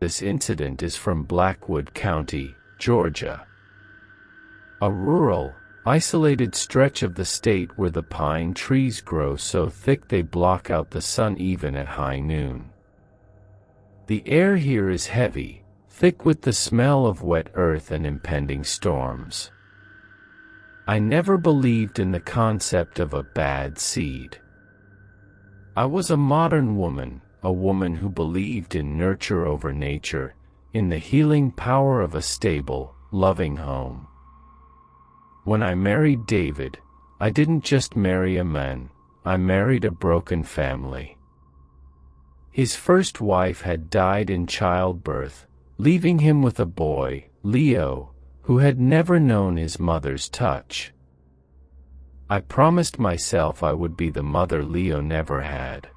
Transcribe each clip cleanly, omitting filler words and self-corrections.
This incident is from Blackwood County, Georgia. A rural, isolated stretch of the state where the pine trees grow so thick they block out the sun even at high noon. The air here is heavy, thick with the smell of wet earth and impending storms. I never believed in the concept of a bad seed. I was a modern woman, a woman who believed in nurture over nature, in the healing power of a stable, loving home. When I married David, I didn't just marry a man, I married a broken family. His first wife had died in childbirth, leaving him with a boy, Leo, who had never known his mother's touch. I promised myself I would be the mother Leo never had.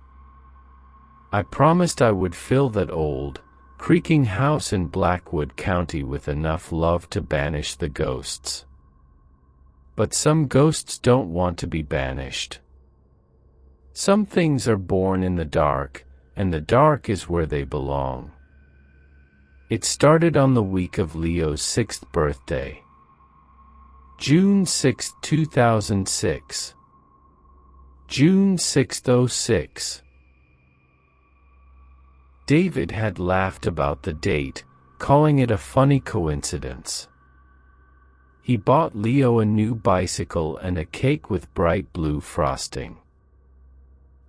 I promised I would fill that old, creaking house in Blackwood County with enough love to banish the ghosts. But some ghosts don't want to be banished. Some things are born in the dark, and the dark is where they belong. It started on the week of Leo's 6th birthday. June 6, 2006. June 6, 06. David had laughed about the date, calling it a funny coincidence. He bought Leo a new bicycle and a cake with bright blue frosting.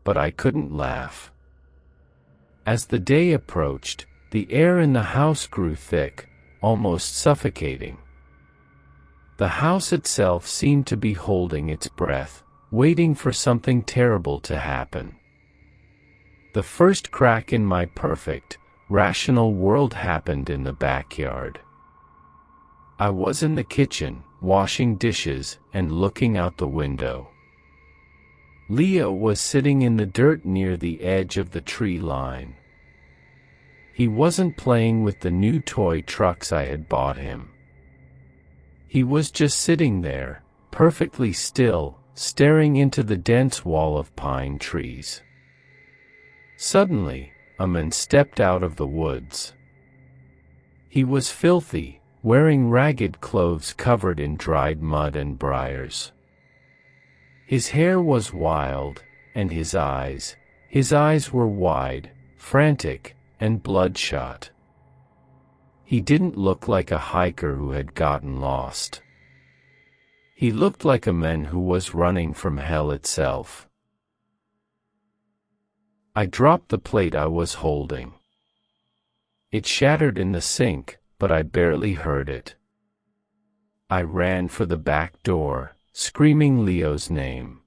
But I couldn't laugh. As the day approached, the air in the house grew thick, almost suffocating. The house itself seemed to be holding its breath, waiting for something terrible to happen. The first crack in my perfect, rational world happened in the backyard. I was in the kitchen, washing dishes, and looking out the window. Leo was sitting in the dirt near the edge of the tree line. He wasn't playing with the new toy trucks I had bought him. He was just sitting there, perfectly still, staring into the dense wall of pine trees. Suddenly, a man stepped out of the woods. He was filthy, wearing ragged clothes covered in dried mud and briars. His hair was wild, and his eyes were wide, frantic, and bloodshot. He didn't look like a hiker who had gotten lost. He looked like a man who was running from hell itself. I dropped the plate I was holding. It shattered in the sink, but I barely heard it. I ran for the back door, screaming Leo's name.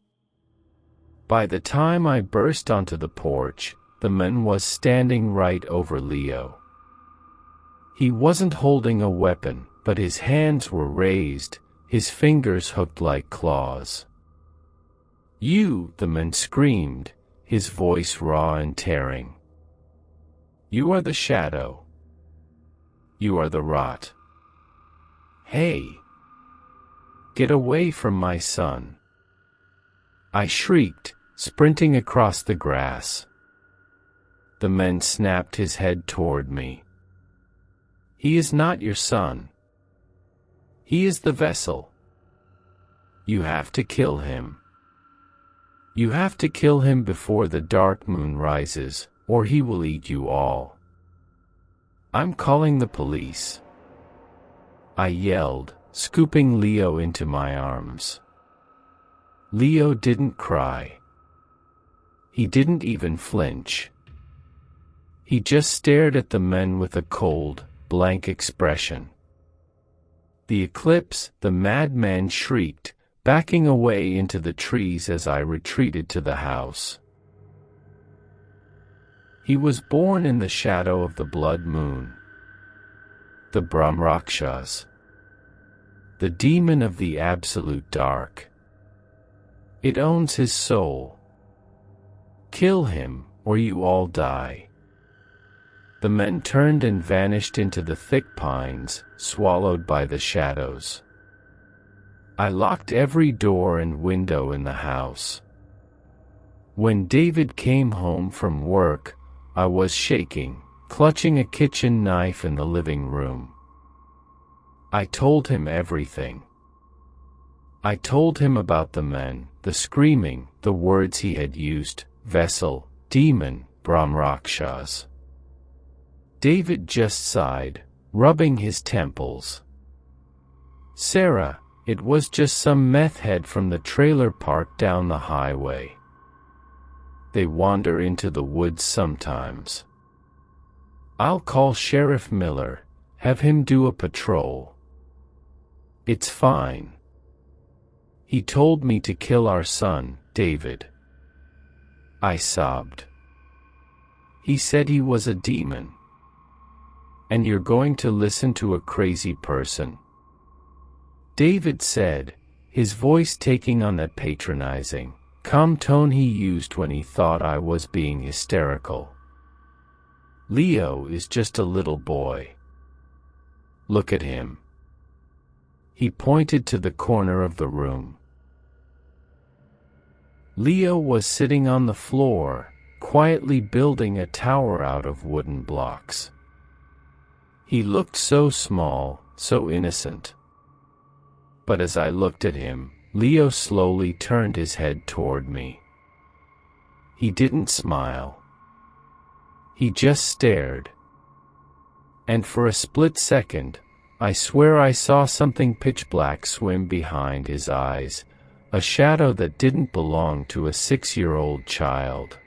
By the time I burst onto the porch, the man was standing right over Leo. He wasn't holding a weapon, but his hands were raised, his fingers hooked like claws. "You!" the man screamed, his voice raw and tearing. "You are the shadow. You are the rot. Hey! Get away from my son!" I shrieked, sprinting across the grass. The man snapped his head toward me. "He is not your son. He is the vessel. You have to kill him. You have to kill him before the dark moon rises, or he will eat you all. I'm calling the police," I yelled, scooping Leo into my arms. Leo didn't cry. He didn't even flinch. He just stared at the men with a cold, blank expression. "The eclipse!" the madman shrieked, backing away into the trees as I retreated to the house. He was born in the shadow of the blood moon. The Brahm-Rakshas. The demon of the absolute dark. It owns his soul. Kill him, or you all die. The men turned and vanished into the thick pines, swallowed by the shadows. I locked every door and window in the house. When David came home from work, I was shaking, clutching a kitchen knife in the living room. I told him everything. I told him about the men, the screaming, the words he had used, vessel, demon, Brahm-Rakshas. David just sighed, rubbing his temples. Sarah, it was just some meth head from the trailer park down the highway. They wander into the woods sometimes. I'll call Sheriff Miller, have him do a patrol. It's fine. He told me to kill our son, David. I sobbed. He said he was a demon. And you're going to listen to a crazy person? David said, his voice taking on that patronizing, calm tone he used when he thought I was being hysterical. Leo is just a little boy. Look at him. He pointed to the corner of the room. Leo was sitting on the floor, quietly building a tower out of wooden blocks. He looked so small, so innocent. But as I looked at him, Leo slowly turned his head toward me. He didn't smile. He just stared. And for a split second, I swear I saw something pitch black swim behind his eyes, a shadow that didn't belong to a 6-year-old child.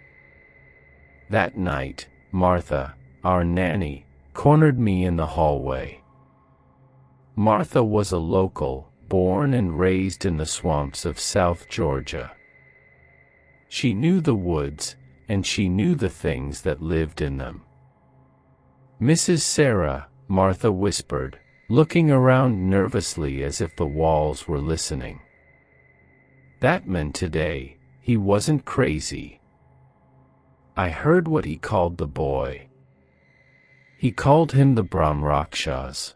That night, Martha, our nanny, cornered me in the hallway. Martha was a local, born and raised in the swamps of South Georgia. She knew the woods, and she knew the things that lived in them. Mrs. Sarah, Martha whispered, looking around nervously as if the walls were listening. That meant today, he wasn't crazy. I heard what he called the boy. He called him the Brahm-Rakshas.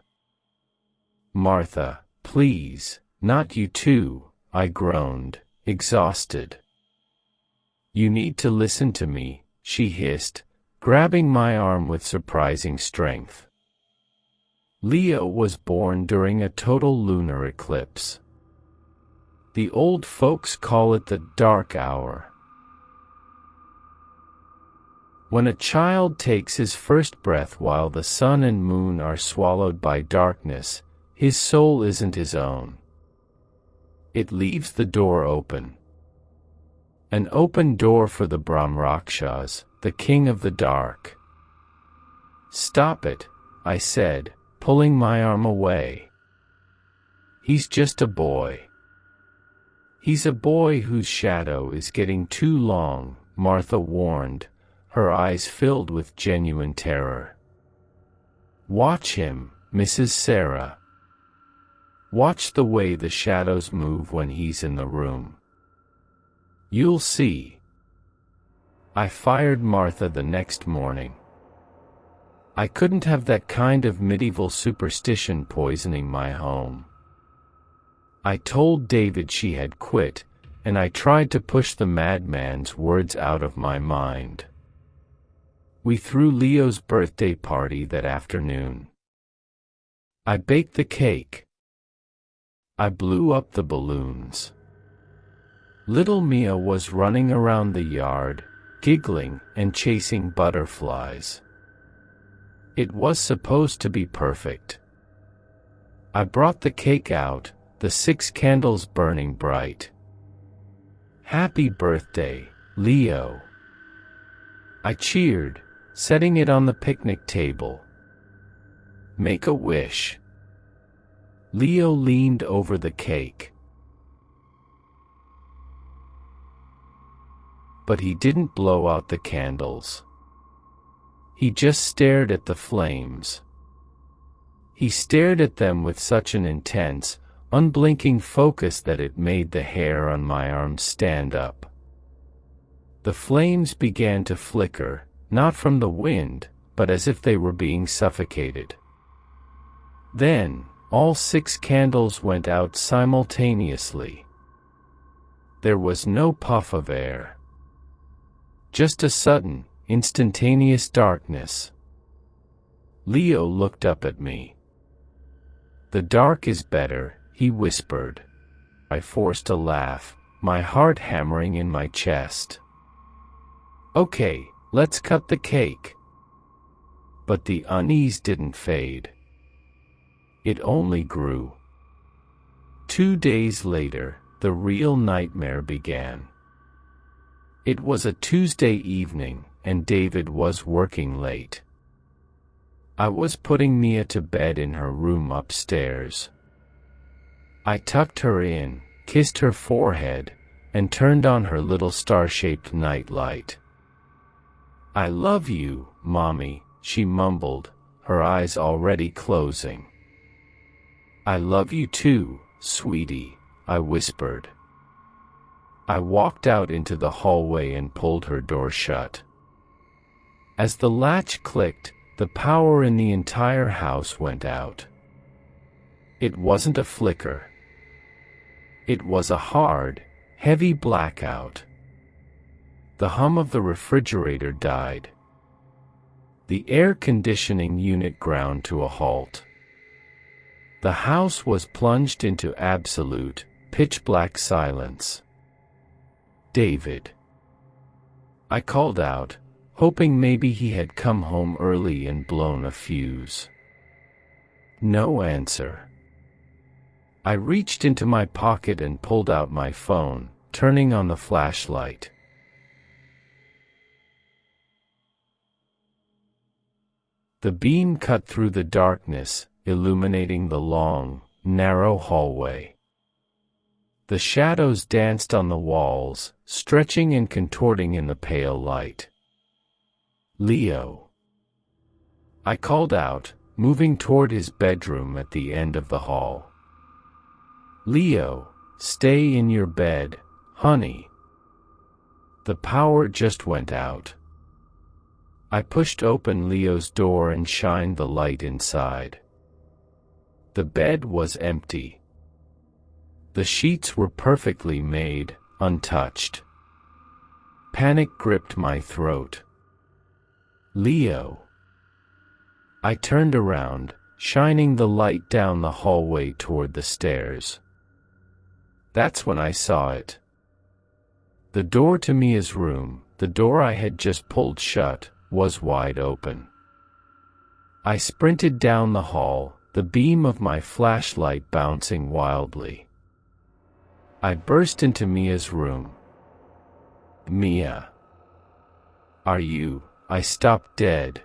Martha, please, not you too, I groaned, exhausted. You need to listen to me, she hissed, grabbing my arm with surprising strength. Leo was born during a total lunar eclipse. The old folks call it the dark hour. When a child takes his first breath while the sun and moon are swallowed by darkness, his soul isn't his own. It leaves the door open. An open door for the Brahm-Rakshas, the king of the dark. Stop it, I said, pulling my arm away. He's just a boy. He's a boy whose shadow is getting too long, Martha warned, her eyes filled with genuine terror. Watch him, Mrs. Sarah. Watch the way the shadows move when he's in the room. You'll see. I fired Martha the next morning. I couldn't have that kind of medieval superstition poisoning my home. I told David she had quit, and I tried to push the madman's words out of my mind. We threw Leo's birthday party that afternoon. I baked the cake. I blew up the balloons. Little Mia was running around the yard, giggling and chasing butterflies. It was supposed to be perfect. I brought the cake out, the 6 candles burning bright. Happy birthday, Leo. I cheered, setting it on the picnic table. Make a wish. Leo leaned over the cake. But he didn't blow out the candles. He just stared at the flames. He stared at them with such an intense, unblinking focus that it made the hair on my arms stand up. The flames began to flicker, not from the wind, but as if they were being suffocated. Then, all 6 candles went out simultaneously. There was no puff of air. Just a sudden, instantaneous darkness. Leo looked up at me. "The dark is better," he whispered. I forced a laugh, my heart hammering in my chest. "Okay, let's cut the cake." But the unease didn't fade. It only grew. 2 days later, the real nightmare began. It was a Tuesday evening, and David was working late. I was putting Mia to bed in her room upstairs. I tucked her in, kissed her forehead, and turned on her little star-shaped nightlight. "I love you, Mommy," she mumbled, her eyes already closing. "I love you too, sweetie," I whispered. I walked out into the hallway and pulled her door shut. As the latch clicked, the power in the entire house went out. It wasn't a flicker. It was a hard, heavy blackout. The hum of the refrigerator died. The air conditioning unit ground to a halt. The house was plunged into absolute, pitch-black silence. "David." I called out, hoping maybe he had come home early and blown a fuse. No answer. I reached into my pocket and pulled out my phone, turning on the flashlight. The beam cut through the darkness, illuminating the long, narrow hallway. The shadows danced on the walls, stretching and contorting in the pale light. "Leo." I called out, moving toward his bedroom at the end of the hall. "Leo, stay in your bed, honey." The power just went out. I pushed open Leo's door and shined the light inside. The bed was empty. The sheets were perfectly made, untouched. Panic gripped my throat. "Leo." I turned around, shining the light down the hallway toward the stairs. That's when I saw it. The door to Mia's room, the door I had just pulled shut, was wide open. I sprinted down the hall, the beam of my flashlight bouncing wildly. I burst into Mia's room. "Mia. Are you?" I stopped dead.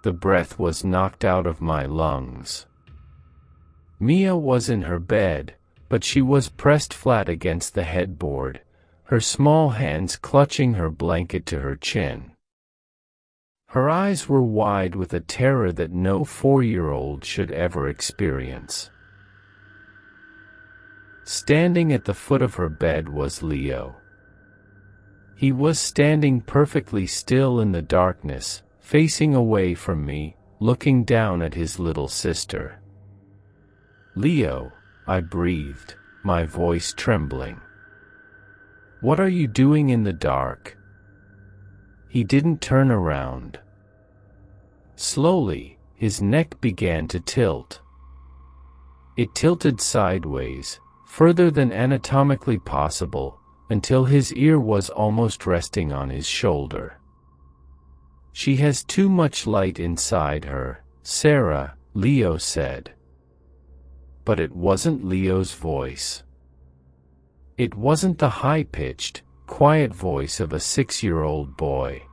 The breath was knocked out of my lungs. Mia was in her bed, but she was pressed flat against the headboard, her small hands clutching her blanket to her chin. Her eyes were wide with a terror that no 4-year-old should ever experience. Standing at the foot of her bed was Leo. He was standing perfectly still in the darkness, facing away from me, looking down at his little sister. "Leo," I breathed, my voice trembling. "What are you doing in the dark?" He didn't turn around. Slowly, his neck began to tilt. It tilted sideways, further than anatomically possible, until his ear was almost resting on his shoulder. "She has too much light inside her, Sarah," Leo said. But it wasn't Leo's voice. It wasn't the high-pitched, quiet voice of a 6-year-old boy.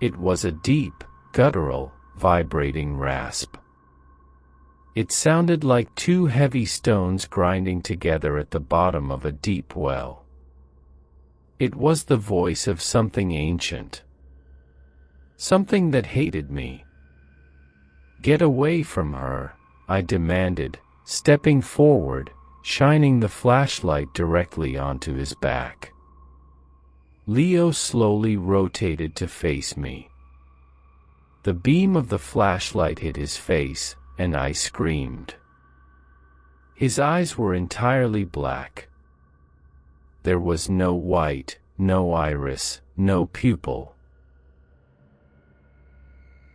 It was a deep, guttural, vibrating rasp. It sounded like 2 heavy stones grinding together at the bottom of a deep well. It was the voice of something ancient. Something that hated me. "Get away from her," I demanded, stepping forward, shining the flashlight directly onto his back. Leo slowly rotated to face me. The beam of the flashlight hit his face, and I screamed. His eyes were entirely black. There was no white, no iris, no pupil.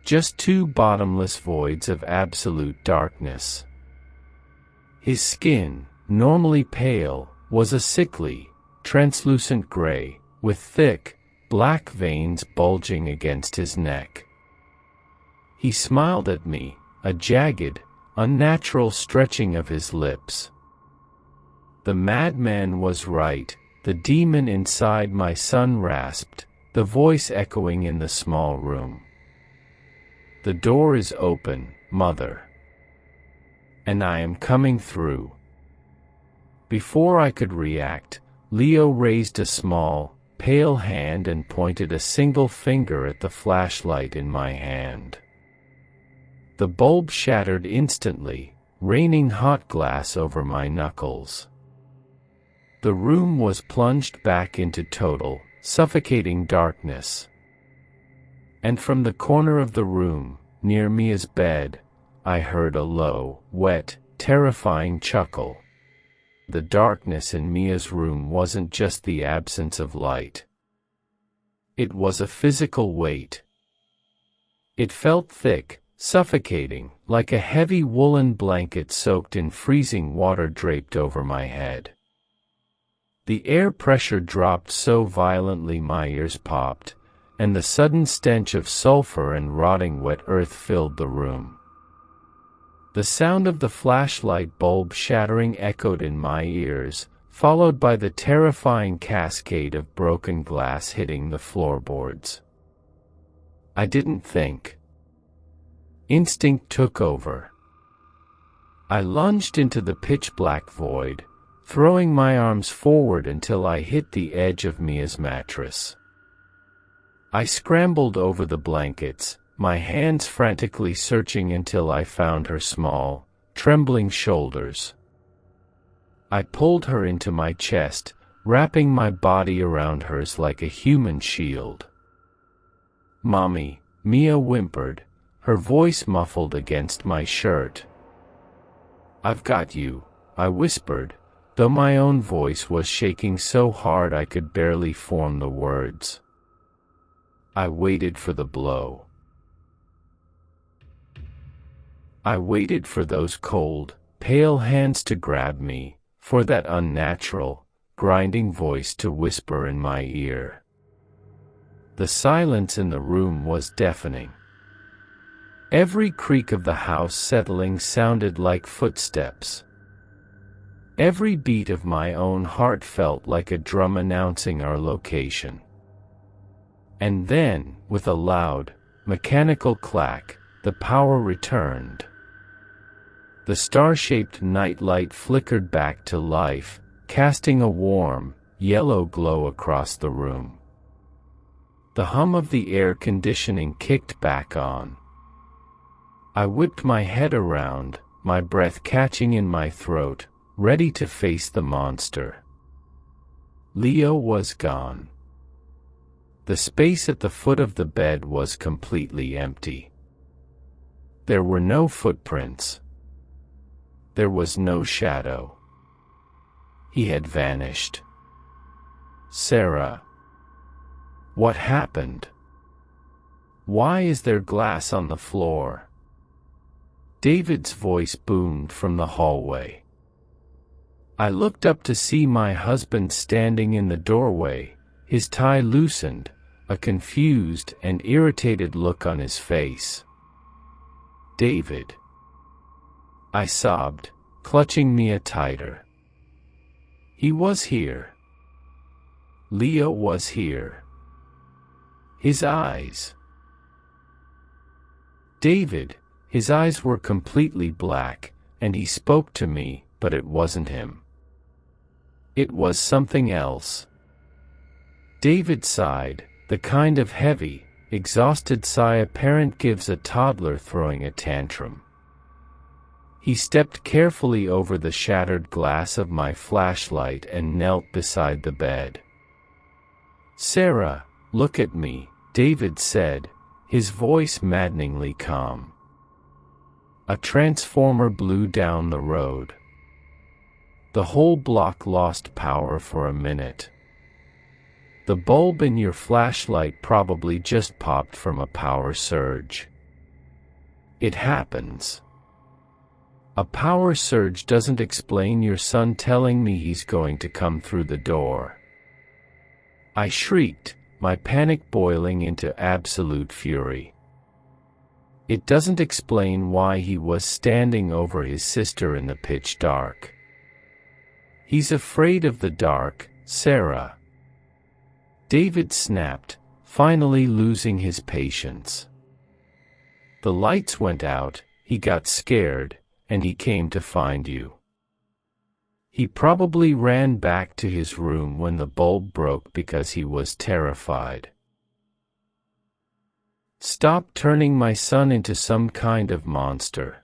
just two bottomless voids of absolute darkness. His skin, normally pale, was a sickly, translucent gray, with thick, black veins bulging against his neck. He smiled at me, a jagged, unnatural stretching of his lips. The madman was right, the demon inside my son rasped, the voice echoing in the small room. The door is open, Mother. And I am coming through. Before I could react, Leo raised a small, pale hand and pointed a single finger at the flashlight in my hand. The bulb shattered instantly, raining hot glass over my knuckles. The room was plunged back into total, suffocating darkness. And from the corner of the room, near Mia's bed, I heard a low, wet, terrifying chuckle. The darkness in Mia's room wasn't just the absence of light. It was a physical weight. It felt thick, suffocating, like a heavy woolen blanket soaked in freezing water draped over my head. The air pressure dropped so violently my ears popped, and the sudden stench of sulfur and rotting wet earth filled the room. The sound of the flashlight bulb shattering echoed in my ears, followed by the terrifying cascade of broken glass hitting the floorboards. I didn't think. Instinct took over. I lunged into the pitch-black void, throwing my arms forward until I hit the edge of Mia's mattress. I scrambled over the blankets, my hands frantically searching until I found her small, trembling shoulders. I pulled her into my chest, wrapping my body around hers like a human shield. "Mommy," Mia whimpered, her voice muffled against my shirt. "I've got you," I whispered, though my own voice was shaking so hard I could barely form the words. I waited for the blow. I waited for those cold, pale hands to grab me, for that unnatural, grinding voice to whisper in my ear. The silence in the room was deafening. Every creak of the house settling sounded like footsteps. Every beat of my own heart felt like a drum announcing our location. And then, with a loud, mechanical clack, the power returned. The star-shaped nightlight flickered back to life, casting a warm, yellow glow across the room. The hum of the air conditioning kicked back on. I whipped my head around, my breath catching in my throat, ready to face the monster. Leo was gone. The space at the foot of the bed was completely empty. There were no footprints. There was no shadow. He had vanished. "Sarah. What happened? Why is there glass on the floor?" David's voice boomed from the hallway. I looked up to see my husband standing in the doorway, his tie loosened, a confused and irritated look on his face. "David," I sobbed, clutching Mia tighter. He was here. Leo was here. His eyes. David, his eyes were completely black, and he spoke to me, but it wasn't him. It was something else. David sighed, the kind of heavy, exhausted sigh a parent gives a toddler throwing a tantrum. He stepped carefully over the shattered glass of my flashlight and knelt beside the bed. "Sarah, look at me," David said, his voice maddeningly calm. A transformer blew down the road. The whole block lost power for a minute. The bulb in your flashlight probably just popped from a power surge. It happens. A power surge doesn't explain your son telling me he's going to come through the door. I shrieked, my panic boiling into absolute fury. It doesn't explain why he was standing over his sister in the pitch dark. He's afraid of the dark, Sarah. David snapped, finally losing his patience. The lights went out, he got scared, and he came to find you. He probably ran back to his room when the bulb broke because he was terrified. Stop turning my son into some kind of monster.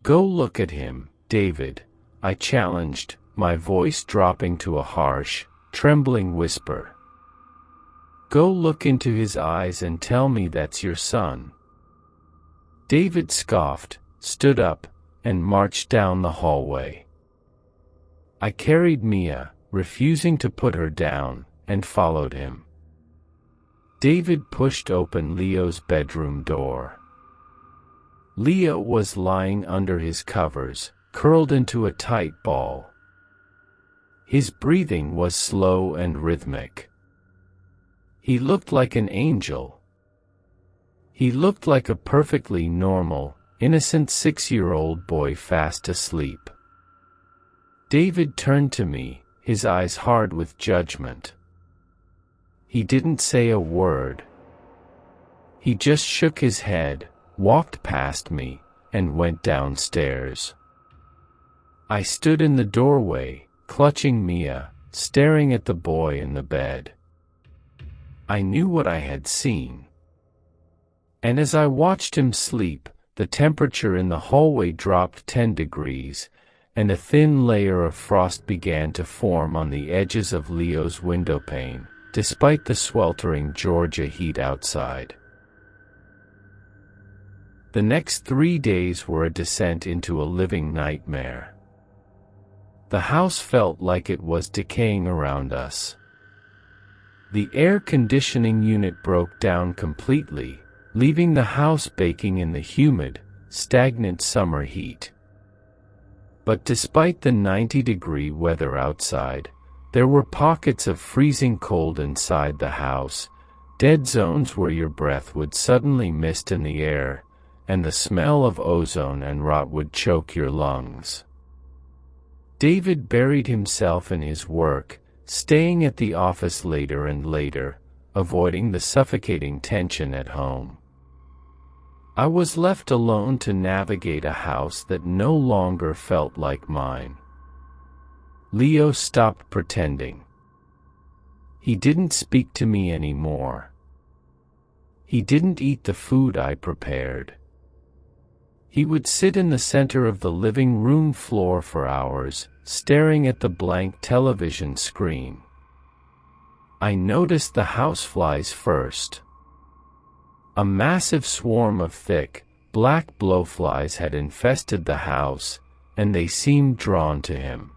Go look at him, David, I challenged, my voice dropping to a harsh, trembling whisper. Go look into his eyes and tell me that's your son. David scoffed, stood up, and marched down the hallway. I carried Mia, refusing to put her down, and followed him. David pushed open Leo's bedroom door. Leo was lying under his covers, curled into a tight ball. His breathing was slow and rhythmic. He looked like an angel. He looked like a perfectly normal, innocent 6-year-old boy fast asleep. David turned to me, his eyes hard with judgment. He didn't say a word. He just shook his head, walked past me, and went downstairs. I stood in the doorway, clutching Mia, staring at the boy in the bed. I knew what I had seen. And as I watched him sleep, the temperature in the hallway dropped 10 degrees, and a thin layer of frost began to form on the edges of Leo's windowpane, despite the sweltering Georgia heat outside. The next 3 days were a descent into a living nightmare. The house felt like it was decaying around us. The air conditioning unit broke down completely, leaving the house baking in the humid, stagnant summer heat. But despite the 90-degree weather outside, there were pockets of freezing cold inside the house, dead zones where your breath would suddenly mist in the air, and the smell of ozone and rot would choke your lungs. David buried himself in his work, staying at the office later and later, avoiding the suffocating tension at home. I was left alone to navigate a house that no longer felt like mine. Leo stopped pretending. He didn't speak to me anymore. He didn't eat the food I prepared. He would sit in the center of the living room floor for hours, staring at the blank television screen. I noticed the houseflies first. A massive swarm of thick, black blowflies had infested the house, and they seemed drawn to him.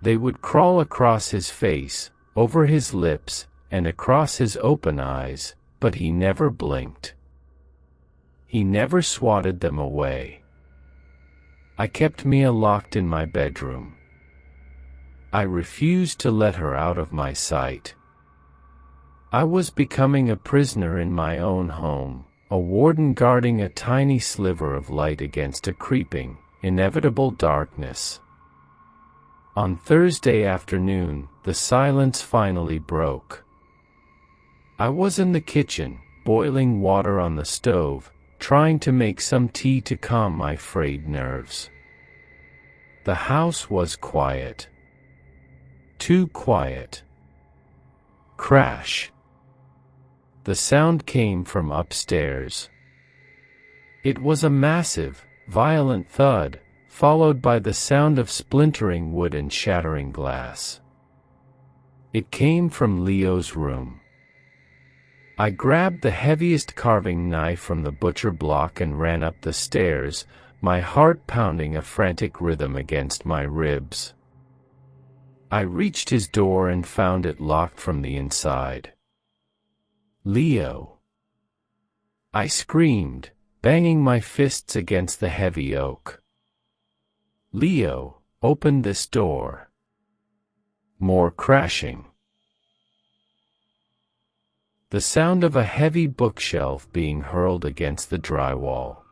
They would crawl across his face, over his lips, and across his open eyes, but he never blinked. He never swatted them away. I kept Mia locked in my bedroom. I refused to let her out of my sight. I was becoming a prisoner in my own home, a warden guarding a tiny sliver of light against a creeping, inevitable darkness. On Thursday afternoon, the silence finally broke. I was in the kitchen, boiling water on the stove, trying to make some tea to calm my frayed nerves. The house was quiet. Too quiet. Crash. The sound came from upstairs. It was a massive, violent thud, followed by the sound of splintering wood and shattering glass. It came from Leo's room. I grabbed the heaviest carving knife from the butcher block and ran up the stairs, my heart pounding a frantic rhythm against my ribs. I reached his door and found it locked from the inside. Leo. I screamed, banging my fists against the heavy oak. "Leo, open this door." More crashing. The sound of a heavy bookshelf being hurled against the drywall.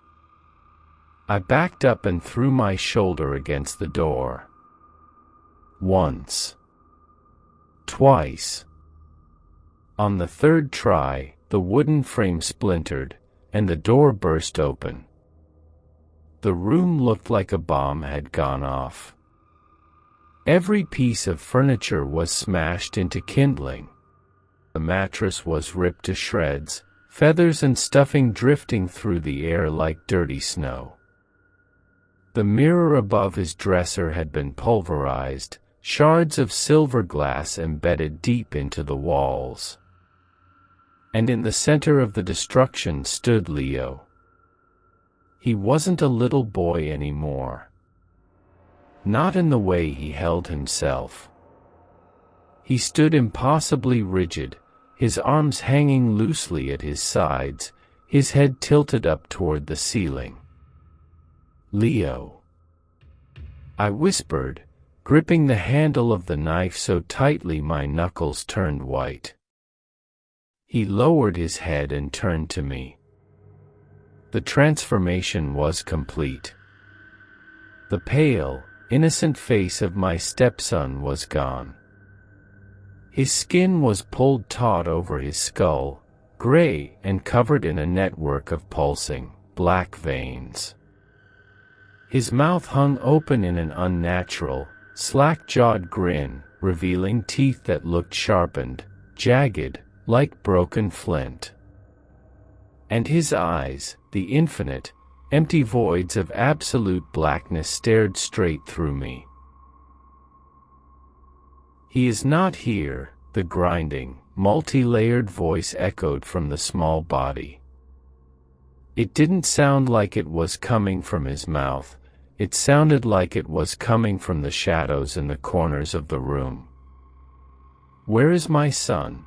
I backed up and threw my shoulder against the door. Once. Twice. On the third try, the wooden frame splintered, and the door burst open. The room looked like a bomb had gone off. Every piece of furniture was smashed into kindling. The mattress was ripped to shreds, feathers and stuffing drifting through the air like dirty snow. The mirror above his dresser had been pulverized, shards of silver glass embedded deep into the walls. And in the center of the destruction stood Leo. He wasn't a little boy anymore. Not in the way he held himself. He stood impossibly rigid, his arms hanging loosely at his sides, his head tilted up toward the ceiling. "Leo," I whispered, gripping the handle of the knife so tightly my knuckles turned white. He lowered his head and turned to me. The transformation was complete. The pale, innocent face of my stepson was gone. His skin was pulled taut over his skull, gray and covered in a network of pulsing, black veins. His mouth hung open in an unnatural, slack-jawed grin, revealing teeth that looked sharpened, jagged, like broken flint. And his eyes, the infinite, empty voids of absolute blackness, stared straight through me. "He is not here," the grinding, multi-layered voice echoed from the small body. It didn't sound like it was coming from his mouth, it sounded like it was coming from the shadows in the corners of the room. "Where is my son?"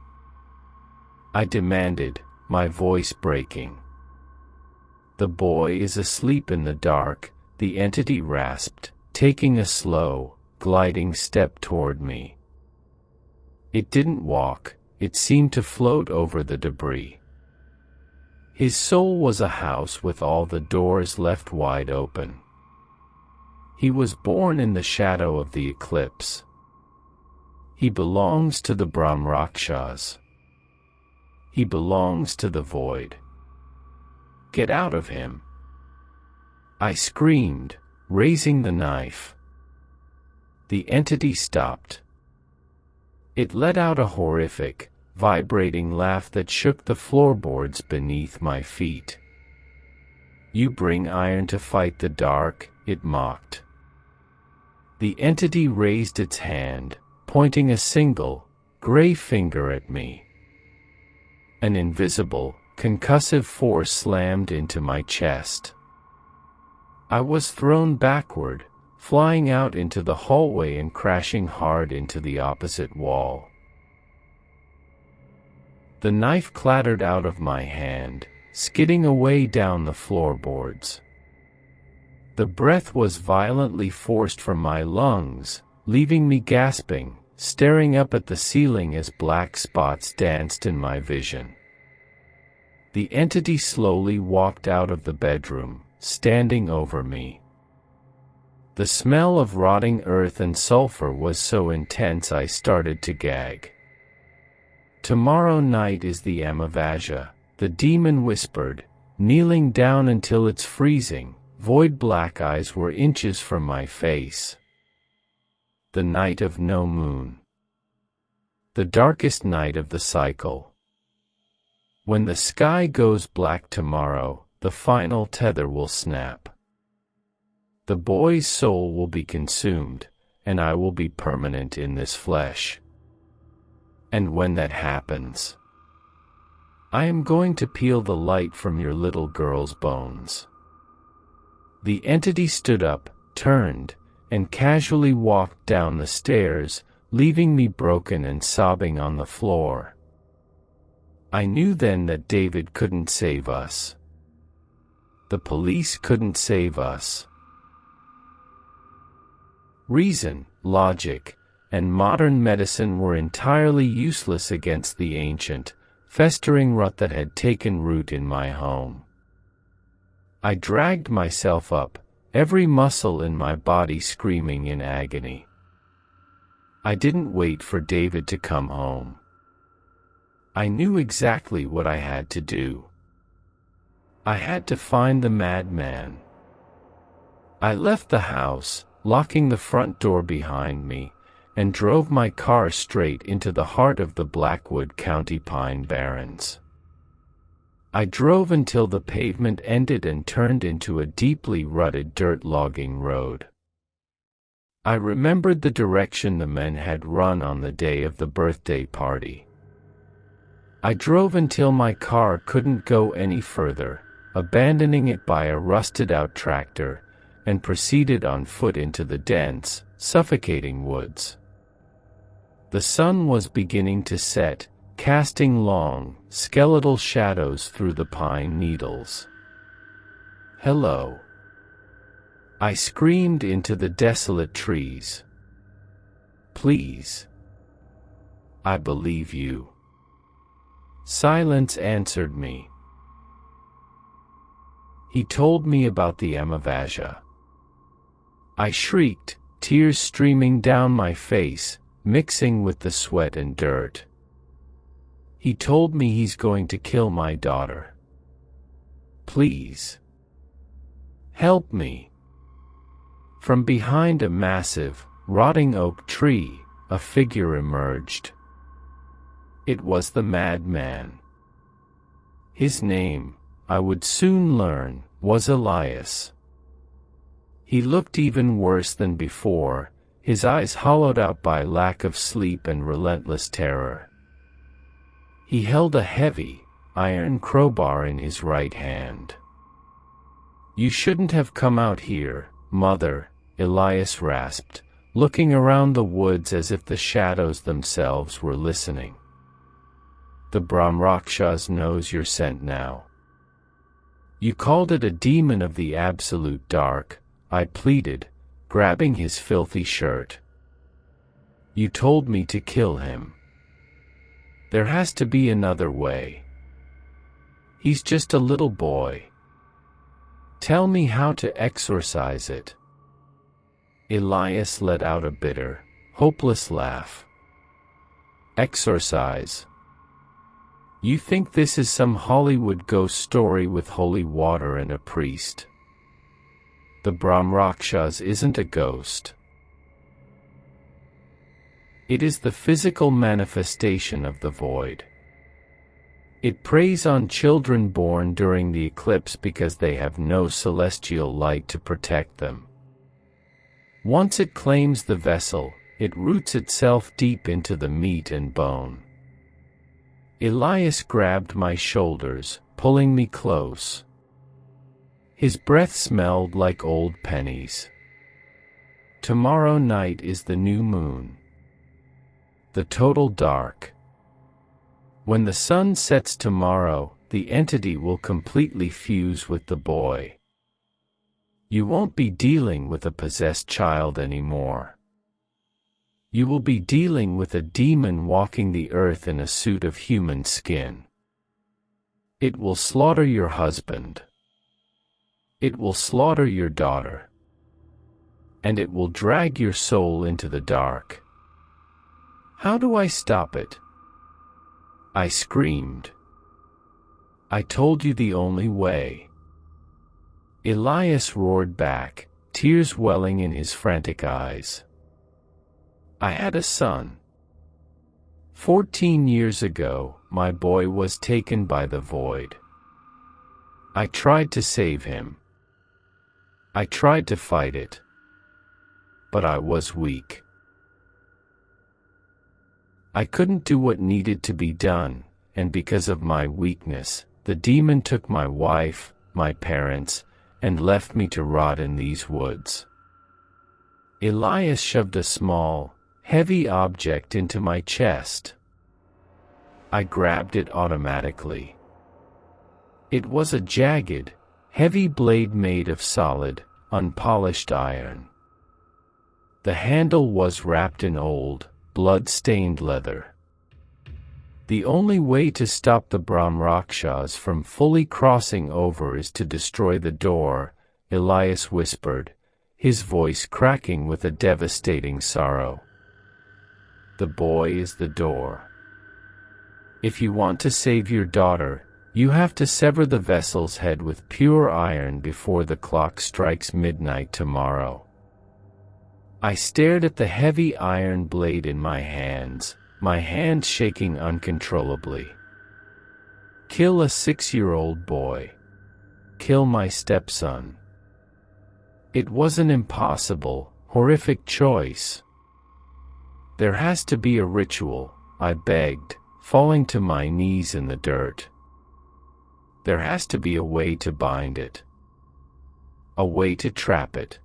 I demanded, my voice breaking. "The boy is asleep in the dark," the entity rasped, taking a slow, gliding step toward me. It didn't walk, it seemed to float over the debris. His soul was a house with all the doors left wide open. He was born in the shadow of the eclipse. He belongs to the Brahm-Rakshas. He belongs to the void. Get out of him!" I screamed, raising the knife. The entity stopped. It let out a horrific, vibrating laugh that shook the floorboards beneath my feet. "You bring iron to fight the dark," it mocked. The entity raised its hand, pointing a single, gray finger at me. An invisible, concussive force slammed into my chest. I was thrown backward, flying out into the hallway and crashing hard into the opposite wall. The knife clattered out of my hand, skidding away down the floorboards. The breath was violently forced from my lungs, leaving me gasping, staring up at the ceiling as black spots danced in my vision. The entity slowly walked out of the bedroom, standing over me. The smell of rotting earth and sulfur was so intense I started to gag. "Tomorrow night is the Amavasya," the demon whispered, kneeling down until its freezing, void black eyes were inches from my face. "The night of no moon. The darkest night of the cycle. When the sky goes black tomorrow, the final tether will snap. The boy's soul will be consumed, and I will be permanent in this flesh. And when that happens, I am going to peel the light from your little girl's bones." The entity stood up, turned, and casually walked down the stairs, leaving me broken and sobbing on the floor. I knew then that David couldn't save us. The police couldn't save us. Reason, logic, and modern medicine were entirely useless against the ancient, festering rot that had taken root in my home. I dragged myself up, every muscle in my body screaming in agony. I didn't wait for David to come home. I knew exactly what I had to do. I had to find the madman. I left the house, locking the front door behind me, and drove my car straight into the heart of the Blackwood County pine barrens. I drove until the pavement ended and turned into a deeply rutted dirt logging road. I remembered the direction the men had run on the day of the birthday party. I drove until my car couldn't go any further, abandoning it by a rusted-out tractor, and proceeded on foot into the dense, suffocating woods. The sun was beginning to set, casting long, skeletal shadows through the pine needles. "Hello," I screamed into the desolate trees. "Please. I believe you." Silence answered me. He told me about the Amavasya. I shrieked, tears streaming down my face, mixing with the sweat and dirt. He told me he's going to kill my daughter. Please. Help me. From behind a massive, rotting oak tree, a figure emerged. It was the madman. His name, I would soon learn, was Elias. He looked even worse than before, his eyes hollowed out by lack of sleep and relentless terror. He held a heavy, iron crowbar in his right hand. "You shouldn't have come out here, Mother," Elias rasped, looking around the woods as if the shadows themselves were listening. "The Brahm-Rakshas knows you're sent now." "You called it a demon of the absolute dark," I pleaded, grabbing his filthy shirt. "You told me to kill him. There has to be another way. He's just a little boy. Tell me how to exorcise it." Elias let out a bitter, hopeless laugh. "Exorcise? You think this is some Hollywood ghost story with holy water and a priest? The Brahm-Rakshas isn't a ghost. It is the physical manifestation of the void. It preys on children born during the eclipse because they have no celestial light to protect them. Once it claims the vessel, it roots itself deep into the meat and bone." Elias grabbed my shoulders, pulling me close. His breath smelled like old pennies. "Tomorrow night is the new moon. The total dark. When the sun sets tomorrow, the entity will completely fuse with the boy. You won't be dealing with a possessed child anymore. You will be dealing with a demon walking the earth in a suit of human skin. It will slaughter your husband. It will slaughter your daughter. And it will drag your soul into the dark. How do I stop it?" I screamed. "I told you the only way." Elias roared back, tears welling in his frantic eyes. "I had a son. 14 years ago, my boy was taken by the void. I tried to save him. I tried to fight it. But I was weak. I couldn't do what needed to be done, and because of my weakness, the demon took my wife, my parents, and left me to rot in these woods." Elias shoved a small, heavy object into my chest. I grabbed it automatically. It was a jagged, heavy blade made of solid, unpolished iron. The handle was wrapped in old, blood-stained leather. The only way to stop the Brahm-Rakshas from fully crossing over is to destroy the door, Elias whispered, his voice cracking with a devastating sorrow. The boy is the door. If you want to save your daughter, you have to sever the vessel's head with pure iron before the clock strikes midnight tomorrow. I stared at the heavy iron blade in my hands shaking uncontrollably. Kill a 6-year-old boy. Kill my stepson. It was an impossible, horrific choice. There has to be a ritual, I begged, falling to my knees in the dirt. There has to be a way to bind it. A way to trap it.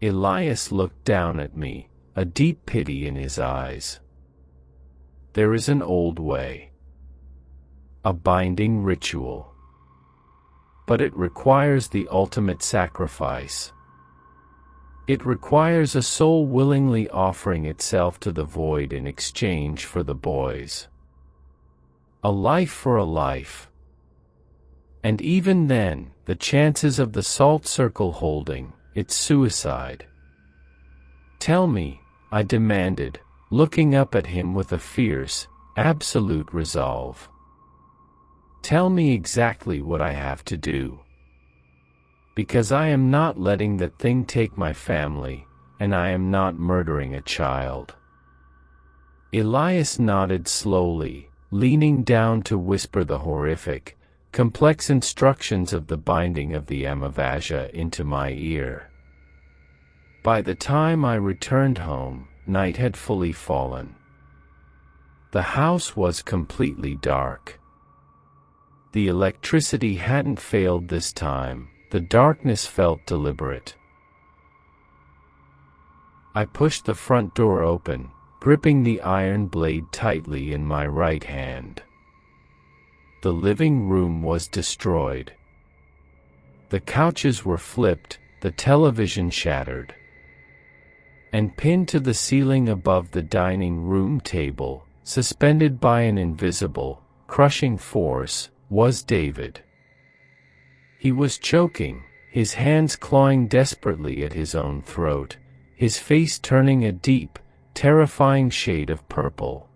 Elias looked down at me, a deep pity in his eyes. There is an old way. A binding ritual. But it requires the ultimate sacrifice. It requires a soul willingly offering itself to the void in exchange for the boys. A life for a life. And even then, the chances of the salt circle holding, it's suicide. Tell me, I demanded, looking up at him with a fierce, absolute resolve. Tell me exactly what I have to do. Because I am not letting that thing take my family, and I am not murdering a child. Elias nodded slowly, leaning down to whisper the horrific, complex instructions of the binding of the Amavasya into my ear. By the time I returned home, night had fully fallen. The house was completely dark. The electricity hadn't failed this time, the darkness felt deliberate. I pushed the front door open, gripping the iron blade tightly in my right hand. The living room was destroyed. The couches were flipped, the television shattered. And pinned to the ceiling above the dining room table, suspended by an invisible, crushing force, was David. He was choking, his hands clawing desperately at his own throat, his face turning a deep, terrifying shade of purple.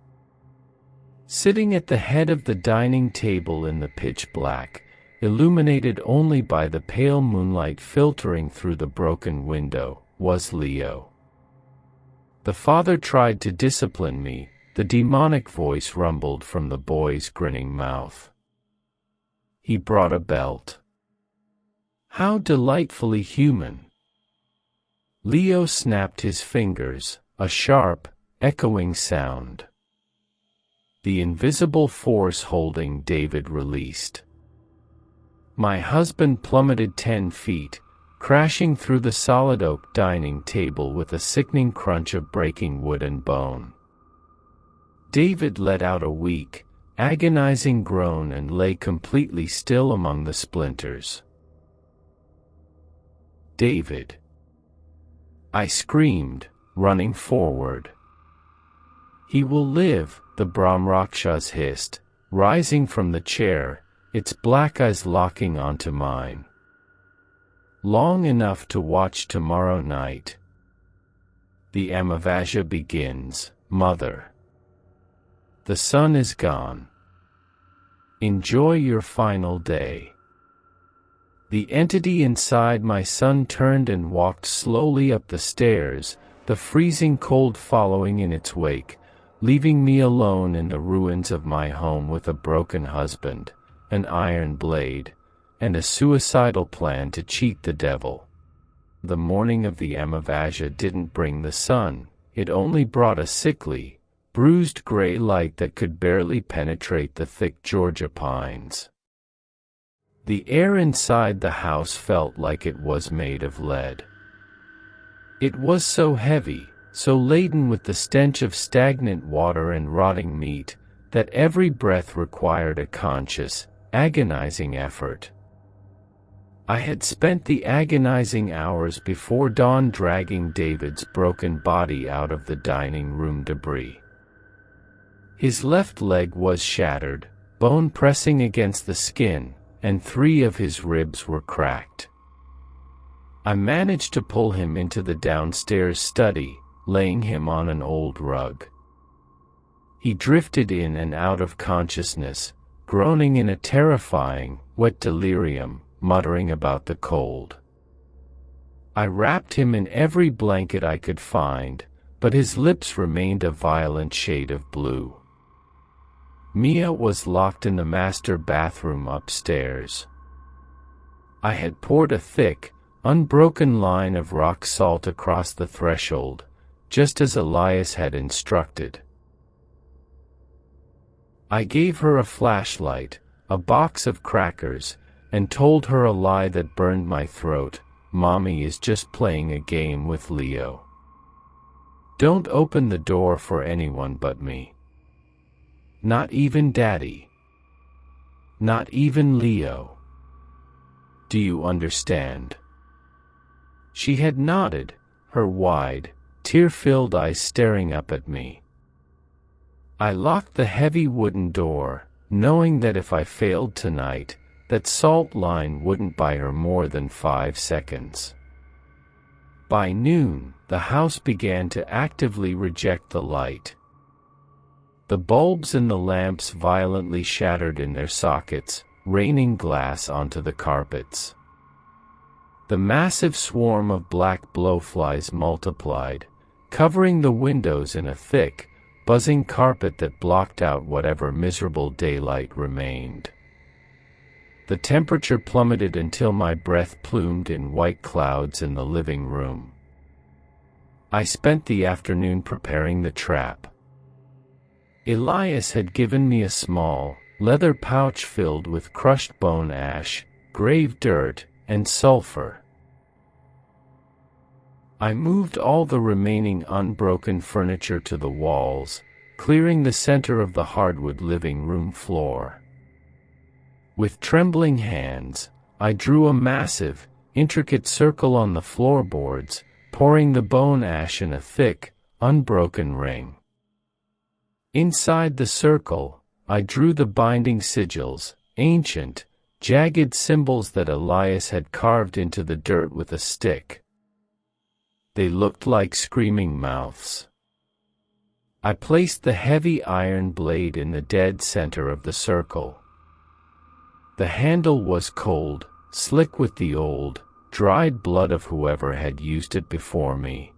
Sitting at the head of the dining table in the pitch black, illuminated only by the pale moonlight filtering through the broken window, was Leo. The father tried to discipline me, the demonic voice rumbled from the boy's grinning mouth. He brought a belt. How delightfully human. Leo snapped his fingers, a sharp, echoing sound. The invisible force holding David released. My husband plummeted 10 feet, crashing through the solid oak dining table with a sickening crunch of breaking wood and bone. David let out a weak, agonizing groan and lay completely still among the splinters. David! I screamed, running forward. He will live, the Brahm-Rakshas hissed, rising from the chair, its black eyes locking onto mine. Long enough to watch tomorrow night. The Amavasya begins, Mother. The sun is gone. Enjoy your final day. The entity inside my son turned and walked slowly up the stairs, the freezing cold following in its wake, leaving me alone in the ruins of my home with a broken husband, an iron blade, and a suicidal plan to cheat the devil. The morning of the Amavasya didn't bring the sun, it only brought a sickly, bruised gray light that could barely penetrate the thick Georgia pines. The air inside the house felt like it was made of lead. It was so heavy, so laden with the stench of stagnant water and rotting meat, that every breath required a conscious, agonizing effort. I had spent the agonizing hours before dawn dragging David's broken body out of the dining room debris. His left leg was shattered, bone pressing against the skin, and 3 of his ribs were cracked. I managed to pull him into the downstairs study, laying him on an old rug. He drifted in and out of consciousness, groaning in a terrifying, wet delirium, muttering about the cold. I wrapped him in every blanket I could find, but his lips remained a violent shade of blue. Mia was locked in the master bathroom upstairs. I had poured a thick, unbroken line of rock salt across the threshold, just as Elias had instructed. I gave her a flashlight, a box of crackers, and told her a lie that burned my throat. Mommy is just playing a game with Leo. Don't open the door for anyone but me. Not even Daddy. Not even Leo. Do you understand? She had nodded, her wide, tear-filled eyes staring up at me. I locked the heavy wooden door, knowing that if I failed tonight, that salt line wouldn't buy her more than 5 seconds. By noon, the house began to actively reject the light. The bulbs in the lamps violently shattered in their sockets, raining glass onto the carpets. The massive swarm of black blowflies multiplied, covering the windows in a thick, buzzing carpet that blocked out whatever miserable daylight remained. The temperature plummeted until my breath plumed in white clouds in the living room. I spent the afternoon preparing the trap. Elias had given me a small, leather pouch filled with crushed bone ash, grave dirt, and sulfur. I moved all the remaining unbroken furniture to the walls, clearing the center of the hardwood living room floor. With trembling hands, I drew a massive, intricate circle on the floorboards, pouring the bone ash in a thick, unbroken ring. Inside the circle, I drew the binding sigils, ancient, jagged symbols that Elias had carved into the dirt with a stick. They looked like screaming mouths. I placed the heavy iron blade in the dead center of the circle. The handle was cold, slick with the old, dried blood of whoever had used it before me.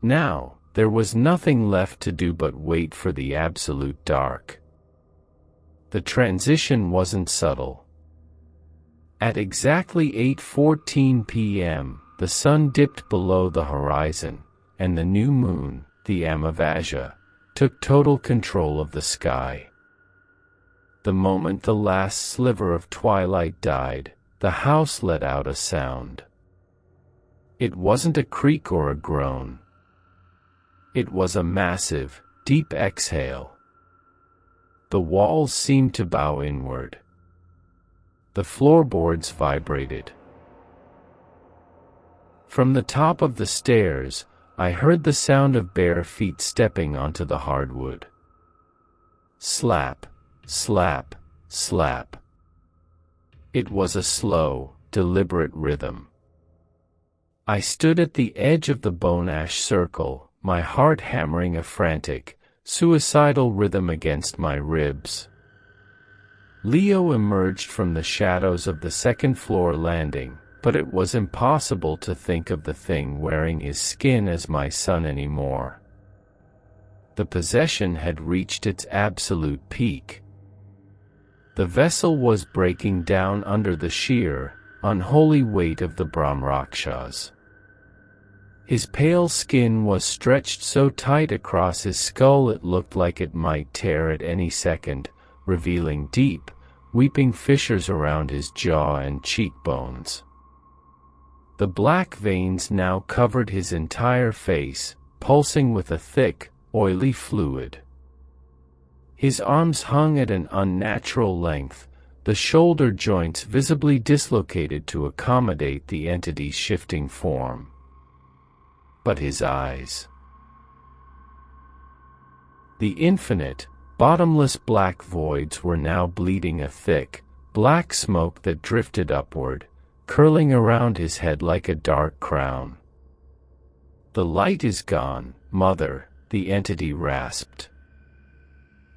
Now, there was nothing left to do but wait for the absolute dark. The transition wasn't subtle. At exactly 8:14 p.m., the sun dipped below the horizon, and the new moon, the Amavasya, took total control of the sky. The moment the last sliver of twilight died, the house let out a sound. It wasn't a creak or a groan. It was a massive, deep exhale. The walls seemed to bow inward. The floorboards vibrated. From the top of the stairs, I heard the sound of bare feet stepping onto the hardwood. Slap, slap, slap. It was a slow, deliberate rhythm. I stood at the edge of the bone ash circle, my heart hammering a frantic, suicidal rhythm against my ribs. Leo emerged from the shadows of the second-floor landing, but it was impossible to think of the thing wearing his skin as my son anymore. The possession had reached its absolute peak. The vessel was breaking down under the sheer, unholy weight of the Brahm-Rakshas. His pale skin was stretched so tight across his skull it looked like it might tear at any second, revealing deep, weeping fissures around his jaw and cheekbones. The black veins now covered his entire face, pulsing with a thick, oily fluid. His arms hung at an unnatural length, the shoulder joints visibly dislocated to accommodate the entity's shifting form. But his eyes. The infinite, bottomless black voids were now bleeding a thick, black smoke that drifted upward, curling around his head like a dark crown. "The light is gone, Mother," the entity rasped.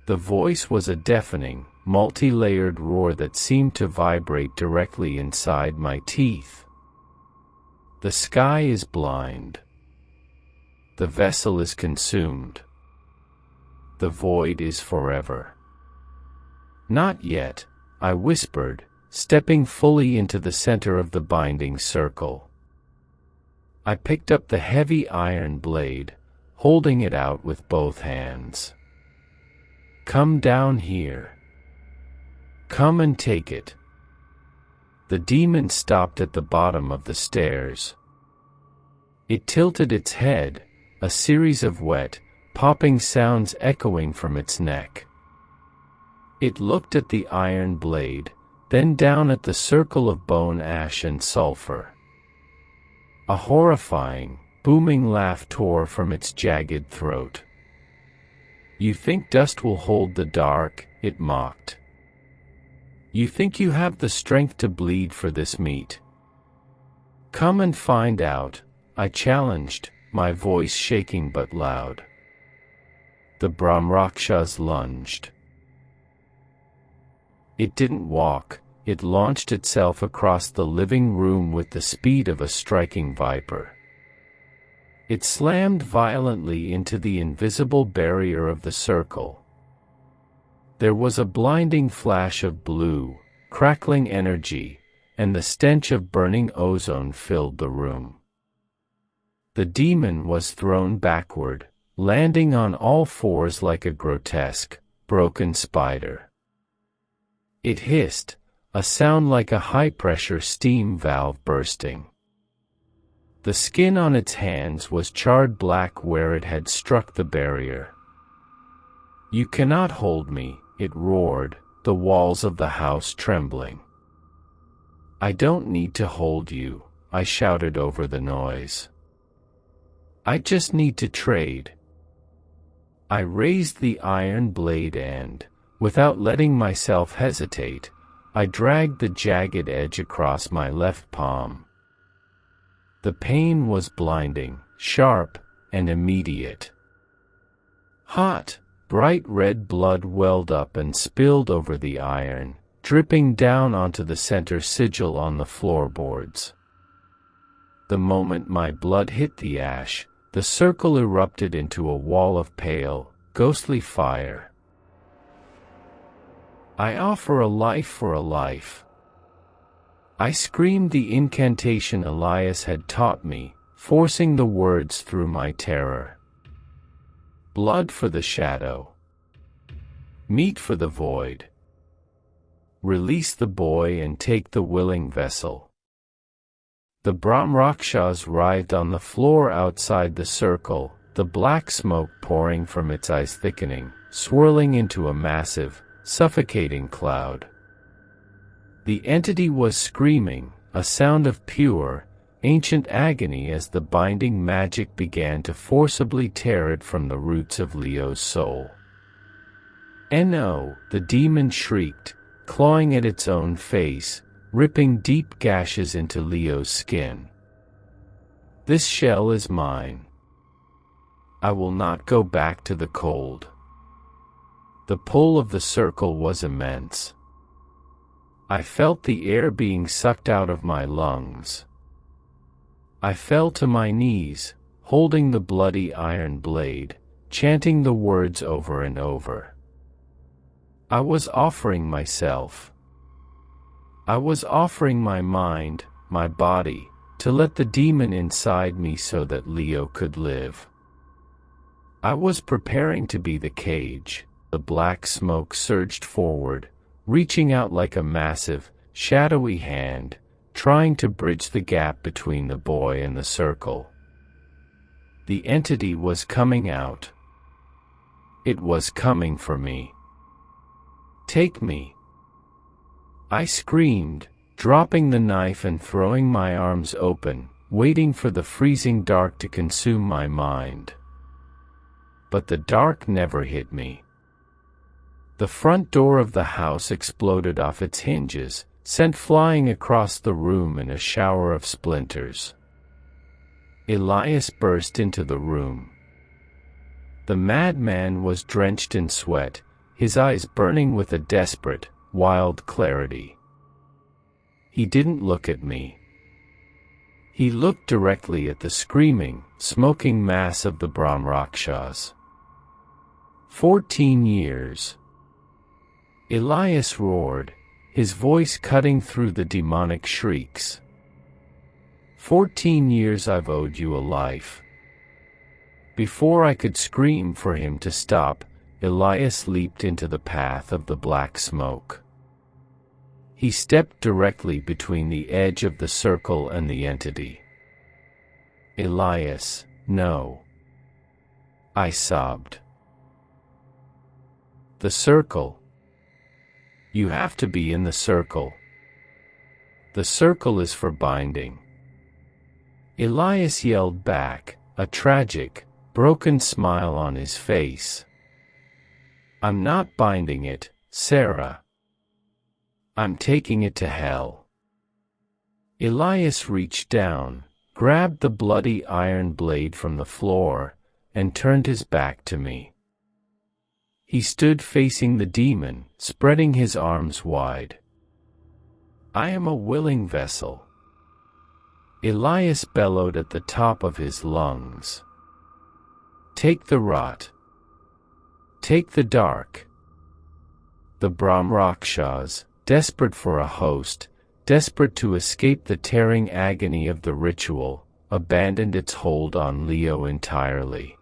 The voice was a deafening, multi-layered roar that seemed to vibrate directly inside my teeth. "The sky is blind. The vessel is consumed. The void is forever." "Not yet," I whispered, stepping fully into the center of the binding circle. I picked up the heavy iron blade, holding it out with both hands. "Come down here. Come and take it." The demon stopped at the bottom of the stairs. It tilted its head, a series of wet, popping sounds echoing from its neck. It looked at the iron blade, then down at the circle of bone ash and sulfur. A horrifying, booming laugh tore from its jagged throat. "You think dust will hold the dark?" it mocked. "You think you have the strength to bleed for this meat? Come and find out," I challenged, my voice shaking but loud. The Brahm-Rakshas lunged. It didn't walk, it launched itself across the living room with the speed of a striking viper. It slammed violently into the invisible barrier of the circle. There was a blinding flash of blue, crackling energy, and the stench of burning ozone filled the room. The demon was thrown backward, landing on all fours like a grotesque, broken spider. It hissed, a sound like a high-pressure steam valve bursting. The skin on its hands was charred black where it had struck the barrier. "You cannot hold me," it roared, the walls of the house trembling. "I don't need to hold you," I shouted over the noise. "I just need to trade." I raised the iron blade and, without letting myself hesitate, I dragged the jagged edge across my left palm. The pain was blinding, sharp, and immediate. Hot, bright red blood welled up and spilled over the iron, dripping down onto the center sigil on the floorboards. The moment my blood hit the ash, the circle erupted into a wall of pale, ghostly fire. "I offer a life for a life." I screamed the incantation Elias had taught me, forcing the words through my terror. "Blood for the shadow. Meat for the void. Release the boy and take the willing vessel." The Brahm-Rakshas writhed on the floor outside the circle, the black smoke pouring from its eyes thickening, swirling into a massive, suffocating cloud. The entity was screaming, a sound of pure, ancient agony as the binding magic began to forcibly tear it from the roots of Leo's soul. "No!" the demon shrieked, clawing at its own face, ripping deep gashes into Leo's skin. "This shell is mine. I will not go back to the cold." The pull of the circle was immense. I felt the air being sucked out of my lungs. I fell to my knees, holding the bloody iron blade, chanting the words over and over. I was offering myself. I was offering my mind, my body, to let the demon inside me so that Leo could live. I was preparing to be the cage. The black smoke surged forward, reaching out like a massive, shadowy hand, trying to bridge the gap between the boy and the circle. The entity was coming out. It was coming for me. Take me!" I screamed, dropping the knife and throwing my arms open, waiting for the freezing dark to consume my mind. But the dark never hit me. The front door of the house exploded off its hinges, sent flying across the room in a shower of splinters. Elias burst into the room. The madman was drenched in sweat, his eyes burning with a desperate, wild clarity. He didn't look at me. He looked directly at the screaming, smoking mass of the Brahm-Rakshas. 14 years. Elias roared, his voice cutting through the demonic shrieks. 14 years I've owed you a life. Before I could scream for him to stop, Elias leaped into the path of the black smoke. He stepped directly between the edge of the circle and the entity. "Elias, no," I sobbed. "The circle. You have to be in the circle. The circle is for binding." Elias yelled back, a tragic, broken smile on his face. "I'm not binding it, Sarah. I'm taking it to hell." Elias reached down, grabbed the bloody iron blade from the floor, and turned his back to me. He stood facing the demon, spreading his arms wide. "I am a willing vessel." Elias bellowed at the top of his lungs. "Take the rot. Take the dark." The Brahm-Rakshas, desperate for a host, desperate to escape the tearing agony of the ritual, abandoned its hold on Leo entirely.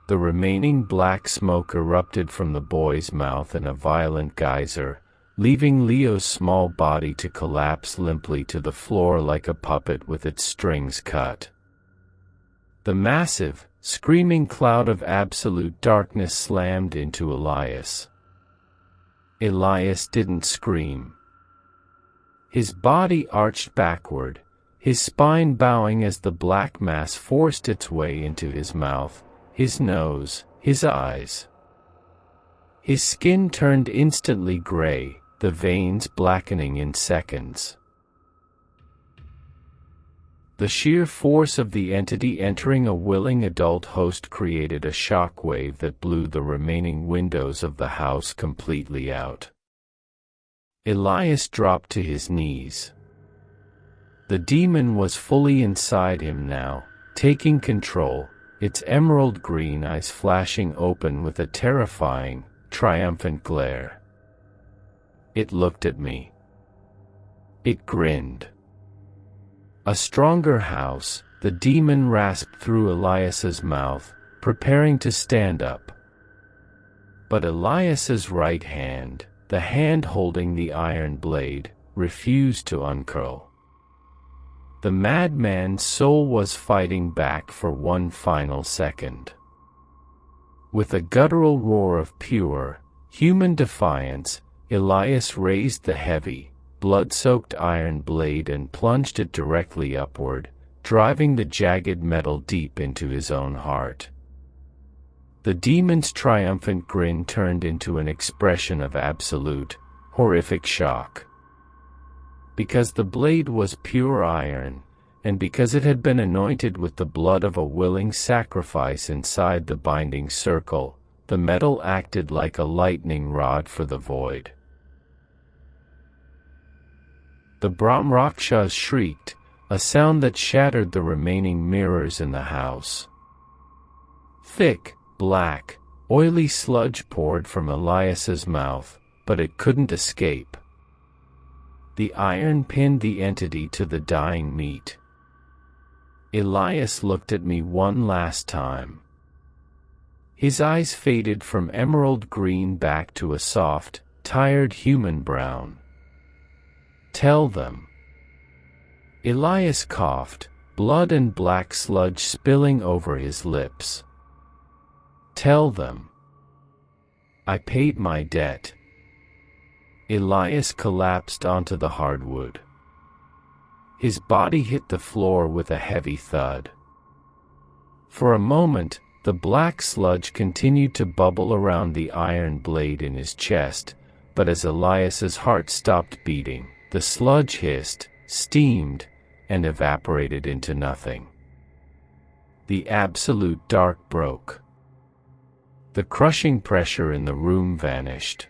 The remaining black smoke erupted from the boy's mouth in a violent geyser, leaving Leo's small body to collapse limply to the floor like a puppet with its strings cut. The massive, screaming cloud of absolute darkness slammed into Elias. Elias didn't scream. His body arched backward, his spine bowing as the black mass forced its way into his mouth, his nose, his eyes. His skin turned instantly gray, the veins blackening in seconds. The sheer force of the entity entering a willing adult host created a shockwave that blew the remaining windows of the house completely out. Elias dropped to his knees. The demon was fully inside him now, taking control, its emerald green eyes flashing open with a terrifying, triumphant glare. It looked at me. It grinned. A stronger house, the demon rasped through Elias's mouth, preparing to stand up. But Elias's right hand, the hand holding the iron blade, refused to uncurl. The madman's soul was fighting back for one final second. With a guttural roar of pure, human defiance, Elias raised the heavy, blood-soaked iron blade and plunged it directly upward, driving the jagged metal deep into his own heart. The demon's triumphant grin turned into an expression of absolute, horrific shock. Because the blade was pure iron, and because it had been anointed with the blood of a willing sacrifice inside the binding circle, the metal acted like a lightning rod for the void. The Brahm-Rakshas shrieked, a sound that shattered the remaining mirrors in the house. Thick, black, oily sludge poured from Elias's mouth, but it couldn't escape. The iron pinned the entity to the dying meat. Elias looked at me one last time. His eyes faded from emerald green back to a soft, tired human brown. "Tell them." Elias coughed, blood and black sludge spilling over his lips. "Tell them. I paid my debt." Elias collapsed onto the hardwood. His body hit the floor with a heavy thud. For a moment, the black sludge continued to bubble around the iron blade in his chest, but as Elias's heart stopped beating, the sludge hissed, steamed, and evaporated into nothing. The absolute dark broke. The crushing pressure in the room vanished.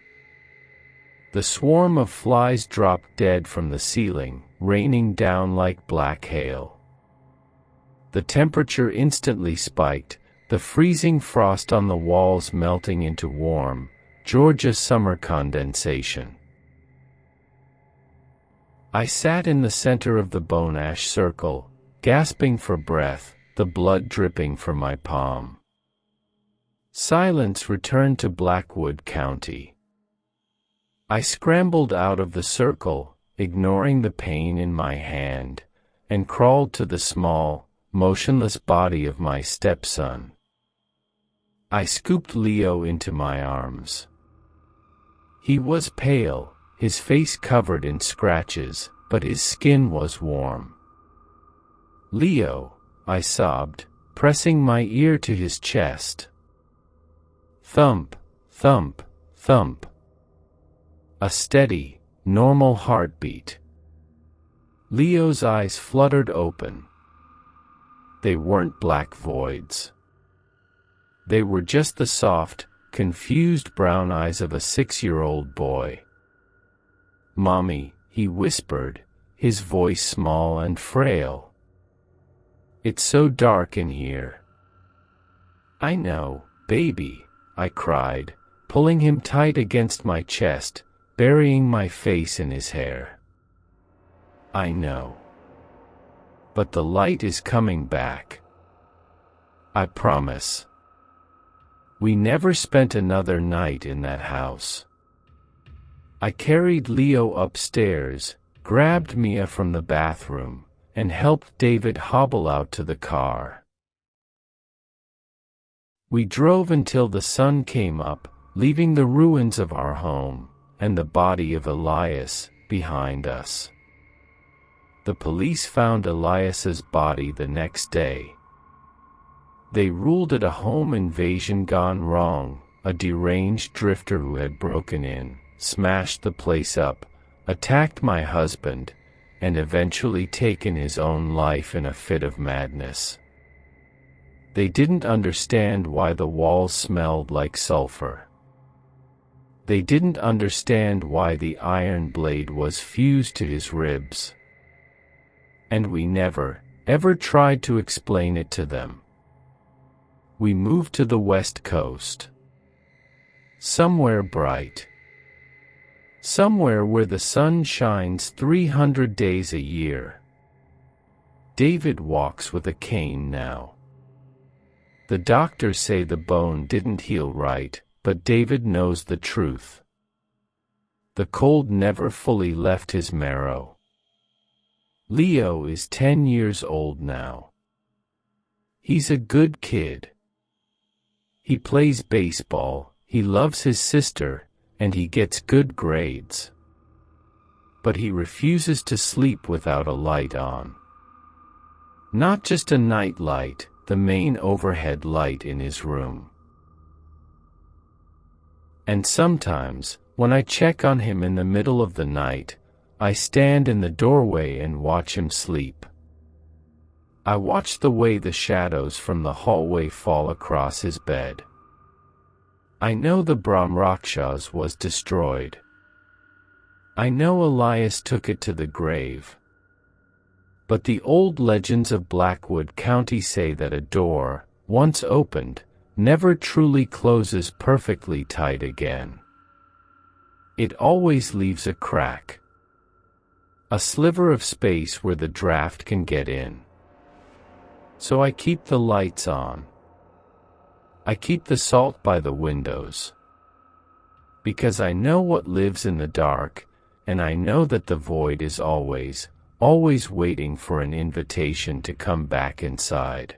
The swarm of flies dropped dead from the ceiling, raining down like black hail. The temperature instantly spiked, the freezing frost on the walls melting into warm, Georgia summer condensation. I sat in the center of the bone ash circle, gasping for breath, the blood dripping from my palm. Silence returned to Blackwood County. I scrambled out of the circle, ignoring the pain in my hand, and crawled to the small, motionless body of my stepson. I scooped Leo into my arms. He was pale, his face covered in scratches, but his skin was warm. "Leo," I sobbed, pressing my ear to his chest. Thump, thump, thump. A steady, normal heartbeat. Leo's eyes fluttered open. They weren't black voids. They were just the soft, confused brown eyes of a 6-year-old boy. "Mommy," he whispered, his voice small and frail. "It's so dark in here." "I know, baby," I cried, pulling him tight against my chest, burying my face in his hair. "I know. But the light is coming back. I promise." We never spent another night in that house. I carried Leo upstairs, grabbed Mia from the bathroom, and helped David hobble out to the car. We drove until the sun came up, leaving the ruins of our home, and the body of Elias, behind us. The police found Elias's body the next day. They ruled it a home invasion gone wrong, a deranged drifter who had broken in, smashed the place up, attacked my husband, and eventually taken his own life in a fit of madness. They didn't understand why the walls smelled like sulfur. They didn't understand why the iron blade was fused to his ribs. And we never, ever tried to explain it to them. We moved to the West Coast. Somewhere bright. Somewhere where the sun shines 300 days a year. David walks with a cane now. The doctors say the bone didn't heal right, but David knows the truth. The cold never fully left his marrow. Leo is 10 years old now. He's a good kid. He plays baseball, he loves his sister, and he gets good grades. But he refuses to sleep without a light on. Not just a night light, the main overhead light in his room. And sometimes, when I check on him in the middle of the night, I stand in the doorway and watch him sleep. I watch the way the shadows from the hallway fall across his bed. I know the Brahm-Rakshas was destroyed. I know Elias took it to the grave. But the old legends of Blackwood County say that a door, once opened, never truly closes perfectly tight again. It always leaves a crack. A sliver of space where the draft can get in. So I keep the lights on. I keep the salt by the windows. Because I know what lives in the dark, and I know that the void is always, always waiting for an invitation to come back inside.